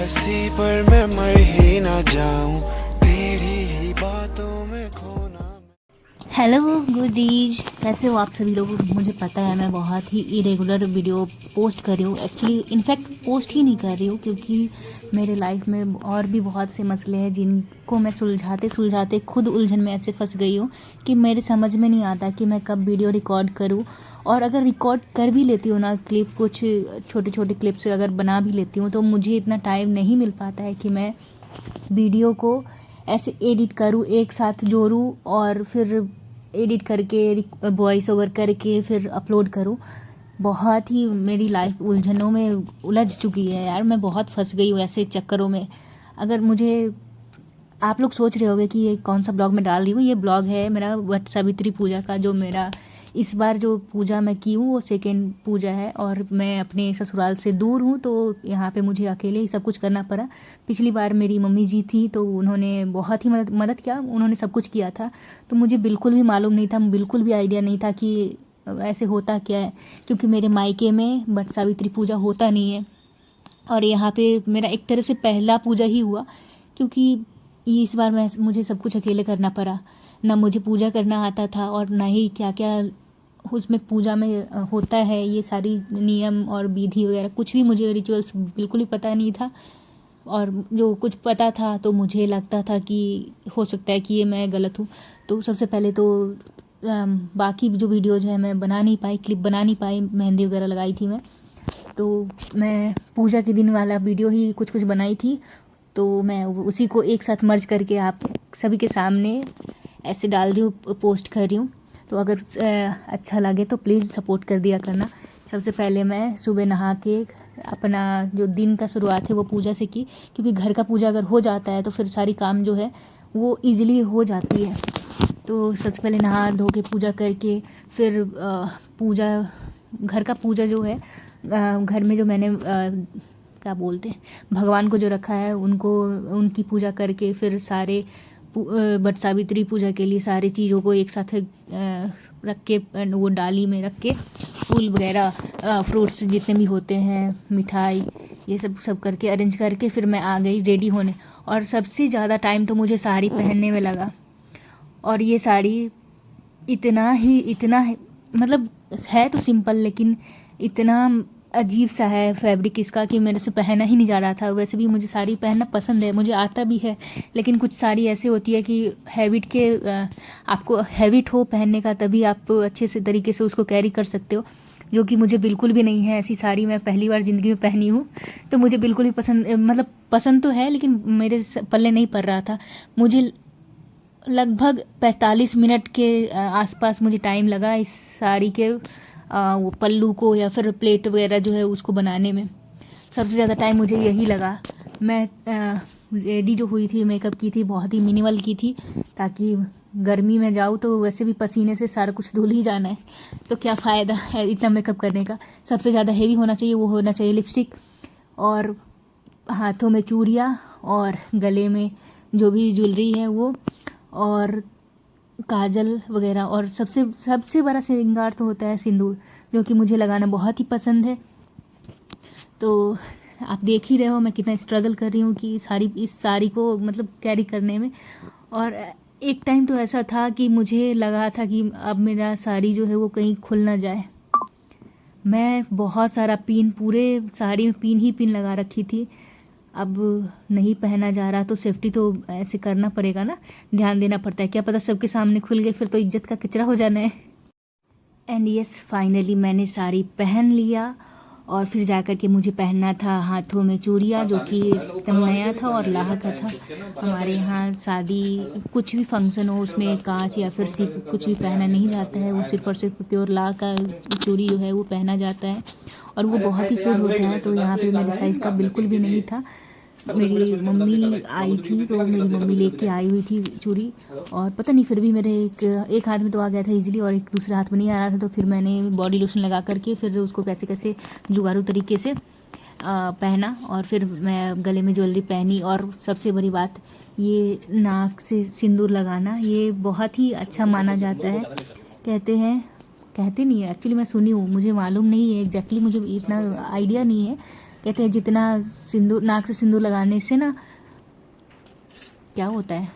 हंसी पर मैं मर ही ना जाऊं, तेरी ही बातों में खोना। हेलो गुडीज, कैसे हो आप सभी लोग। मुझे पता है मैं बहुत ही इरेगुलर वीडियो पोस्ट कर रही हूँ, एक्चुअली इनफैक्ट पोस्ट ही नहीं कर रही हूँ क्योंकि मेरे लाइफ में और भी बहुत से मसले हैं जिनको मैं सुलझाते सुलझाते खुद उलझन में ऐसे फंस गई हूँ कि मेरे समझ में नहीं आता कि मैं कब वीडियो रिकॉर्ड करूँ। और अगर रिकॉर्ड कर भी लेती हूँ ना क्लिप, कुछ छोटे छोटे क्लिप्स अगर बना भी लेती हूँ तो मुझे इतना टाइम नहीं मिल पाता है कि मैं वीडियो को ऐसे एडिट करूँ, एक साथ जोड़ूँ और फिर एडिट करके वॉइस ओवर करके फिर अपलोड करूँ। बहुत ही मेरी लाइफ उलझनों में उलझ चुकी है यार, मैं बहुत फंस गई हूँ ऐसे चक्करों में। अगर मुझे आप लोग सोच रहे होंगे कि ये कौन सा ब्लॉग मैं डाल रही हूँ, ये ब्लॉग है मेरा वट सावित्री पूजा का। जो मेरा इस बार जो पूजा मैं की हूँ वो सेकेंड पूजा है और मैं अपने ससुराल से दूर हूँ तो यहाँ पे मुझे अकेले ही सब कुछ करना पड़ा। पिछली बार मेरी मम्मी जी थी तो उन्होंने बहुत ही मदद किया, उन्होंने सब कुछ किया था। तो मुझे बिल्कुल भी मालूम नहीं था, बिल्कुल भी आइडिया नहीं था कि ऐसे होता क्या है, क्योंकि मेरे मायके में वट सावित्री पूजा होता नहीं है। और यहाँ पे मेरा एक तरह से पहला पूजा ही हुआ क्योंकि इस बार मुझे सब कुछ अकेले करना पड़ा। ना मुझे पूजा करना आता था और ना ही क्या क्या उसमें पूजा में होता है, ये सारी नियम और विधि वगैरह कुछ भी मुझे रिचुअल्स बिल्कुल ही पता नहीं था। और जो कुछ पता था तो मुझे लगता था कि हो सकता है कि ये मैं गलत हूँ। तो सबसे पहले तो बाकी जो वीडियोज है मैं बना नहीं पाई, क्लिप बना नहीं पाई, मेहंदी वगैरह लगाई थी मैं। तो मैं पूजा के दिन वाला वीडियो ही कुछ कुछ बनाई थी, तो मैं उसी को एक साथ मर्ज करके आप सभी के सामने ऐसे डाल रही हूँ, पोस्ट कर रही हूँ। तो अगर अच्छा लगे तो प्लीज़ सपोर्ट कर दिया करना। सबसे पहले मैं सुबह नहा के अपना जो दिन का शुरुआत है वो पूजा से की, क्योंकि घर का पूजा अगर हो जाता है तो फिर सारी काम जो है वो इजीली हो जाती है। तो सबसे पहले नहा धो के पूजा करके फिर पूजा, घर का पूजा जो है घर में जो मैंने क्या बोलते हैं भगवान को जो रखा है उनको, उनकी पूजा करके फिर सारे वट सावित्री पूजा के लिए सारी चीज़ों को एक साथ रख के वो डाली में रख के फूल वगैरह फ्रूट्स जितने भी होते हैं, मिठाई, ये सब करके अरेंज करके फिर मैं आ गई रेडी होने। और सबसे ज़्यादा टाइम तो मुझे साड़ी पहनने में लगा। और ये साड़ी इतना मतलब है तो सिंपल लेकिन इतना अजीब सा है फैब्रिक इसका कि मेरे से पहना ही नहीं जा रहा था। वैसे भी मुझे साड़ी पहनना पसंद है, मुझे आता भी है, लेकिन कुछ साड़ी ऐसे होती है कि आपको हैबिट हो पहनने का तभी आप अच्छे से तरीके से उसको कैरी कर सकते हो, जो कि मुझे बिल्कुल भी नहीं है। ऐसी साड़ी मैं पहली बार ज़िंदगी में पहनी हूँ तो मुझे बिल्कुल भी पसंद तो है लेकिन मेरे पल्ले नहीं पड़ रहा था। मुझे लगभग 45 मिनट के आसपास मुझे टाइम लगा इस साड़ी के वो पल्लू को या फिर प्लेट वगैरह जो है उसको बनाने में। सबसे ज़्यादा टाइम मुझे यही लगा। मैं रेडी जो हुई थी, मेकअप की थी, बहुत ही मिनिमल की थी ताकि गर्मी में जाऊँ तो वैसे भी पसीने से सारा कुछ धुल ही जाना है, तो क्या फ़ायदा है इतना मेकअप करने का। सबसे ज़्यादा हेवी होना चाहिए, वो होना चाहिए लिपस्टिक, और हाथों में चूड़ियाँ और गले में जो भी ज्वेलरी है वो, और काजल वगैरह। और सबसे बड़ा श्रृंगार तो होता है सिंदूर, जो कि मुझे लगाना बहुत ही पसंद है। तो आप देख ही रहे हो मैं कितना स्ट्रगल कर रही हूँ कि इस साड़ी को मतलब कैरी करने में। और एक टाइम तो ऐसा था कि मुझे लगा था कि अब मेरा साड़ी जो है वो कहीं खुल ना जाए। मैं बहुत सारा पिन, पूरे साड़ी में पिन ही पिन लगा रखी थी। अब नहीं पहना जा रहा तो सेफ्टी तो ऐसे करना पड़ेगा ना, ध्यान देना पड़ता है, क्या पता सबके सामने खुल गए फिर तो इज्जत का कचरा हो जाना है। एंड यस, फाइनली मैंने साड़ी पहन लिया और फिर जाकर के मुझे पहनना था हाथों में चूड़ियाँ, जो कि एकदम नया था और लाह का था। हमारे यहाँ शादी कुछ भी फंक्शन हो उसमें कांच या फिर सिर्फ कुछ भी पहना नहीं जाता है, वो सिर्फ और सिर्फ प्योर लाह का चूड़ी जो है वो पहना जाता है और वो बहुत ही शुद्ध होता है। तो यहाँ पे मेरे साइज़ का बिल्कुल भी नहीं था। मेरी मम्मी आई थी तो मेरी मम्मी लेके आई हुई थी चूड़ी, और पता नहीं फिर भी मेरे एक हाथ में तो आ गया था इजीली और एक दूसरे हाथ में नहीं आ रहा था। तो फिर मैंने बॉडी लोशन लगा करके फिर उसको कैसे कैसे जुगाड़ू तरीके से पहना और फिर मैं गले में ज्वेलरी पहनी। और सबसे बड़ी बात, ये नाक से सिंदूर लगाना ये बहुत ही अच्छा माना जाता है, कहते नहीं है, एक्चुअली मैं सुनी हूँ, मुझे मालूम नहीं है एग्जैक्टली, मुझे इतना आइडिया नहीं है, कहते हैं जितना सिंदूर, नाक से सिंदूर लगाने से ना क्या होता है,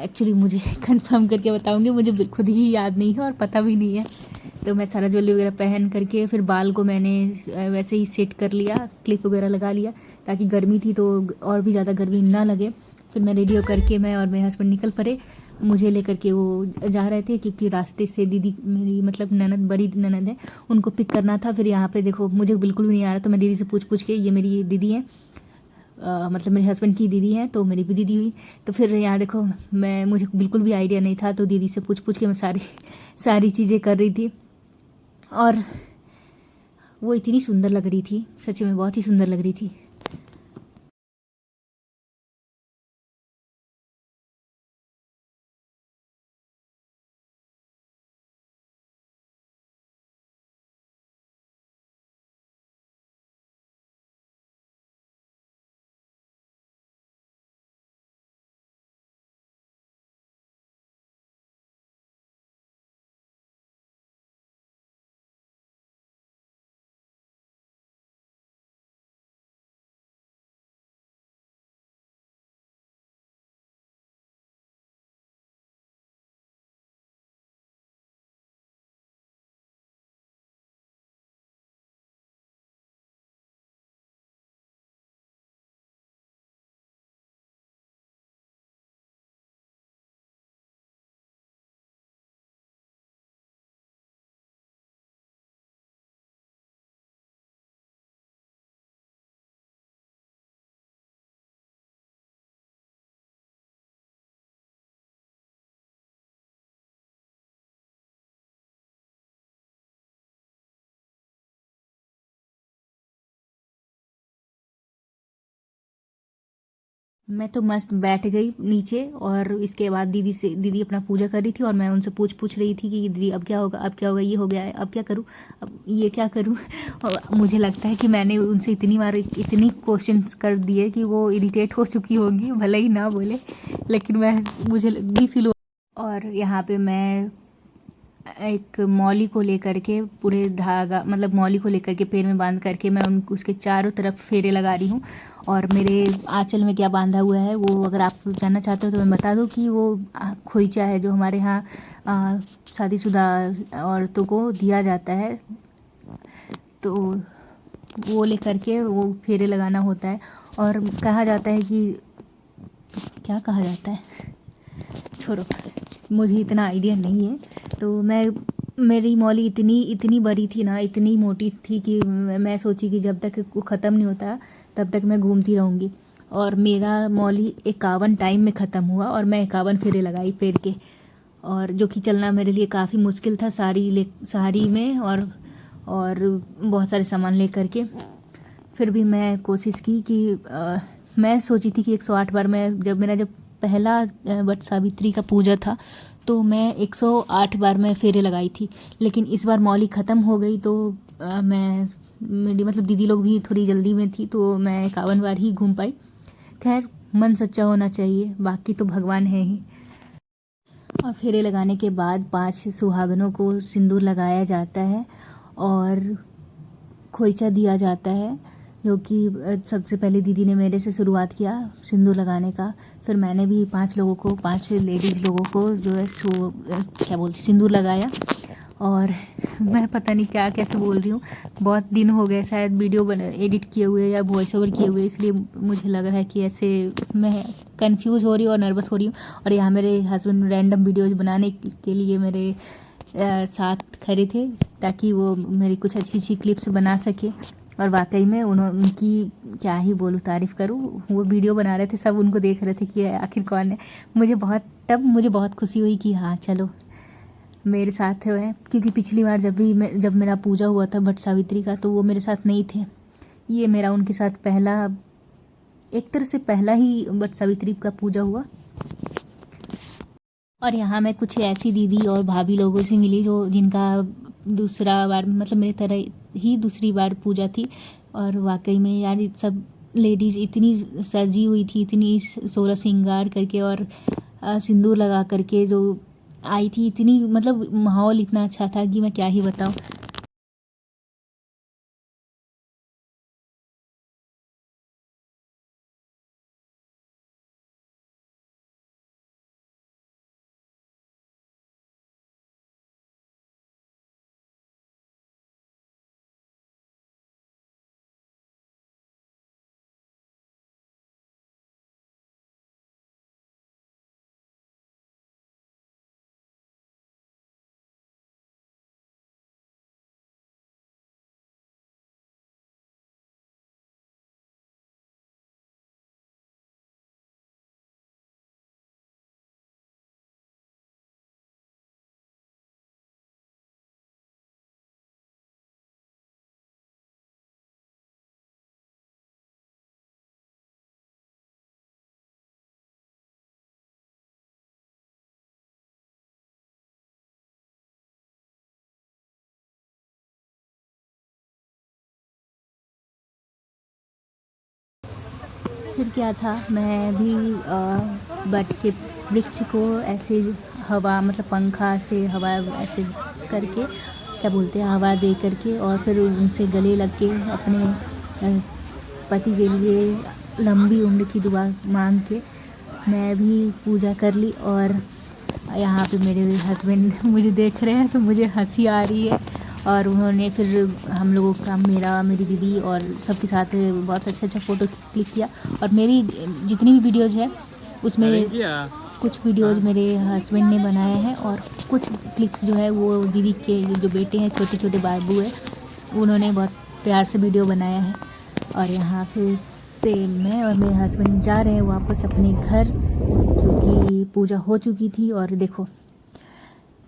एक्चुअली मुझे कंफर्म करके बताऊंगी, मुझे खुद ही याद नहीं है और पता भी नहीं है। तो मैं सारा ज्वेलरी वगैरह पहन करके फिर बाल को मैंने वैसे ही सेट कर लिया, क्लिप वगैरह लगा लिया ताकि गर्मी थी तो और भी ज़्यादा गर्मी ना लगे। फिर मैं रेडी होकर के मैं और मेरे हस्बैंड निकल पड़े, मुझे लेकर के वो जा रहे थे क्योंकि रास्ते से दीदी मेरी मतलब ननद, बड़ी ननद है, उनको पिक करना था। फिर यहाँ पे देखो मुझे बिल्कुल भी नहीं आ रहा, तो मैं दीदी से पूछ के, ये मेरी दीदी है, मतलब मेरे हस्बैंड की दीदी है तो मेरी भी दीदी हुई। तो फिर यहाँ देखो मुझे बिल्कुल भी आइडिया नहीं था, तो दीदी से पूछ के मैं सारी चीज़ें कर रही थी और वो इतनी सुंदर लग रही थी, सच में बहुत ही सुंदर लग रही थी। मैं तो मस्त बैठ गई नीचे और इसके बाद दीदी अपना पूजा कर रही थी और मैं उनसे पूछ रही थी कि दीदी अब क्या होगा, अब क्या होगा, ये हो गया है, अब क्या करूँ, अब ये क्या करूँ। और मुझे लगता है कि मैंने उनसे इतनी बार इतनी क्वेश्चंस कर दिए कि वो इरिटेट हो चुकी होंगी, भले ही ना बोले, लेकिन मुझे भी फील हो। और यहाँ पे मैं एक मौली को लेकर के पूरे धागा, मतलब मौली को लेकर के पैर में बांध करके मैं उसके चारों तरफ फेरे लगा रही हूँ। और मेरे आंचल में क्या बांधा हुआ है वो अगर आप जानना चाहते हो तो मैं बता दूँ कि वो खोइचा है, जो हमारे यहाँ शादीशुदा औरतों को दिया जाता है, तो वो लेकर के वो फेरे लगाना होता है। और कहा जाता है कि क्या कहा जाता है, छोड़ो, मुझे इतना आइडिया नहीं है। तो मेरी मौली इतनी बड़ी थी ना, इतनी मोटी थी कि मैं सोची कि जब तक वो ख़त्म नहीं होता तब तक मैं घूमती रहूँगी। और मेरा मौली 51 टाइम में ख़त्म हुआ और मैं 51 फेरे लगाई पैर के, और जो कि चलना मेरे लिए काफ़ी मुश्किल था साड़ी में और बहुत सारे सामान ले करके। फिर भी मैं कोशिश की कि मैं सोची थी कि 108 बार मैं जब पहला वट सावित्री का पूजा था तो मैं 108 बार मैं फेरे लगाई थी। लेकिन इस बार मौली ख़त्म हो गई तो मेरी मतलब दीदी लोग भी थोड़ी जल्दी में थी तो मैं 51 बार ही घूम पाई। खैर मन सच्चा होना चाहिए, बाकी तो भगवान है ही। और फेरे लगाने के बाद 5 सुहागनों को सिंदूर लगाया जाता है और खोइचा दिया जाता है, जो कि सबसे पहले दीदी ने मेरे से शुरुआत किया सिंदूर लगाने का। फिर मैंने भी 5 लेडीज़ लोगों को जो है क्या बोलते सिंदूर लगाया। और मैं पता नहीं क्या कैसे बोल रही हूँ, बहुत दिन हो गए शायद वीडियो एडिट किए हुए या वॉइस ओवर किए हुए, इसलिए मुझे लग रहा है कि ऐसे मैं कंफ्यूज हो रही हूँ और नर्वस हो रही हूँ। और यहाँ मेरे हस्बैंड रैंडम वीडियोज़ बनाने के लिए मेरे साथ खड़े थे ताकि वो मेरी कुछ अच्छी क्लिप्स बना सके। और वाकई में उनकी क्या ही बोलूँ, तारीफ़ करूँ, वो वीडियो बना रहे थे, सब उनको देख रहे थे कि आखिर कौन है। मुझे बहुत खुशी हुई कि हाँ चलो मेरे साथ है, क्योंकि पिछली बार जब मेरा पूजा हुआ था वट सावित्री का तो वो मेरे साथ नहीं थे। ये मेरा उनके साथ एक तरह से पहला ही वट सावित्री का पूजा हुआ। और यहाँ मैं कुछ ऐसी दीदी और भाभी लोगों से मिली जिनका दूसरा बार मतलब मेरी तरह ही दूसरी बार पूजा थी। और वाकई में यार सब लेडीज़ इतनी सजी हुई थी, इतनी सोलह श्रृंगार करके और सिंदूर लगा करके जो आई थी, इतनी मतलब माहौल इतना अच्छा था कि मैं क्या ही बताऊँ। फिर क्या था, मैं भी बट के वृक्ष को ऐसे हवा मतलब पंखा से हवा ऐसे करके, क्या बोलते हैं, हवा दे करके, और फिर उनसे गले लग के अपने पति के लिए लंबी उम्र की दुआ मांग के मैं भी पूजा कर ली। और यहाँ पे मेरे हस्बैंड मुझे देख रहे हैं तो मुझे हंसी आ रही है। और उन्होंने फिर हम लोगों का, मेरी दीदी और सबके साथ बहुत अच्छा फ़ोटो क्लिक किया। और मेरी जितनी भी वीडियोज़ है उसमें कुछ वीडियोज़ मेरे हस्बैंड ने बनाए हैं, और कुछ क्लिप्स जो है वो दीदी के जो बेटे हैं, छोटे छोटे बाबू है, उन्होंने बहुत प्यार से वीडियो बनाया है। और यहाँ पे मैं और मेरे हस्बैंड जा रहे हैं वापस अपने घर, क्योंकि पूजा हो चुकी थी। और देखो,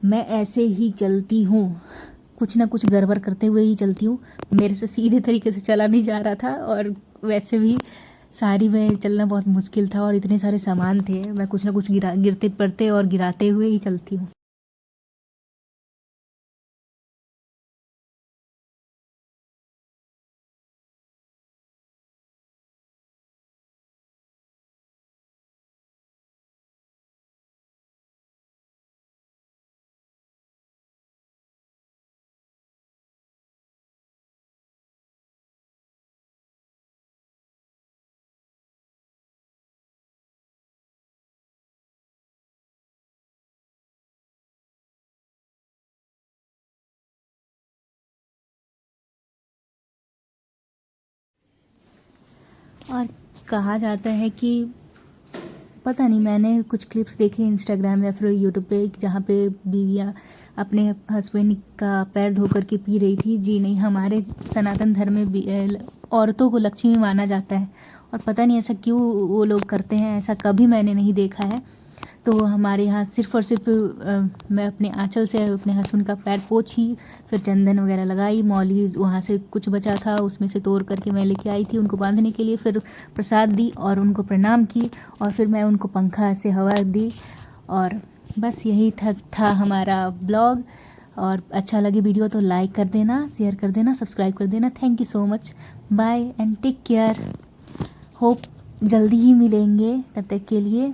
मैं ऐसे ही चलती हूँ, कुछ ना कुछ गड़बड़ करते हुए ही चलती हूँ। मेरे से सीधे तरीके से चला नहीं जा रहा था, और वैसे भी साड़ी में चलना बहुत मुश्किल था, और इतने सारे सामान थे, मैं कुछ ना कुछ गिरते पड़ते और गिराते हुए ही चलती हूँ। और कहा जाता है कि, पता नहीं, मैंने कुछ क्लिप्स देखे इंस्टाग्राम या फिर यूट्यूब पे, जहाँ पे बीवियाँ अपने हस्बैंड का पैर धो कर के पी रही थी। जी नहीं, हमारे सनातन धर्म में औरतों को लक्ष्मी माना जाता है, और पता नहीं ऐसा क्यों वो लोग करते हैं, ऐसा कभी मैंने नहीं देखा है। तो हमारे यहाँ सिर्फ़ और सिर्फ मैं अपने आँचल से अपने हस्बैंड का पैर पोंछी, फिर चंदन वगैरह लगाई, मौली वहाँ से कुछ बचा था उसमें से तोड़ करके मैं लेके आई थी उनको बांधने के लिए, फिर प्रसाद दी और उनको प्रणाम की, और फिर मैं उनको पंखा से हवा दी। और बस यही था हमारा ब्लॉग। और अच्छा लगे वीडियो तो लाइक कर देना, शेयर कर देना, सब्सक्राइब कर देना। Thank you so much, bye and take care. Hope जल्दी ही मिलेंगे, तब तक के लिए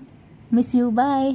मिस यू, बाय।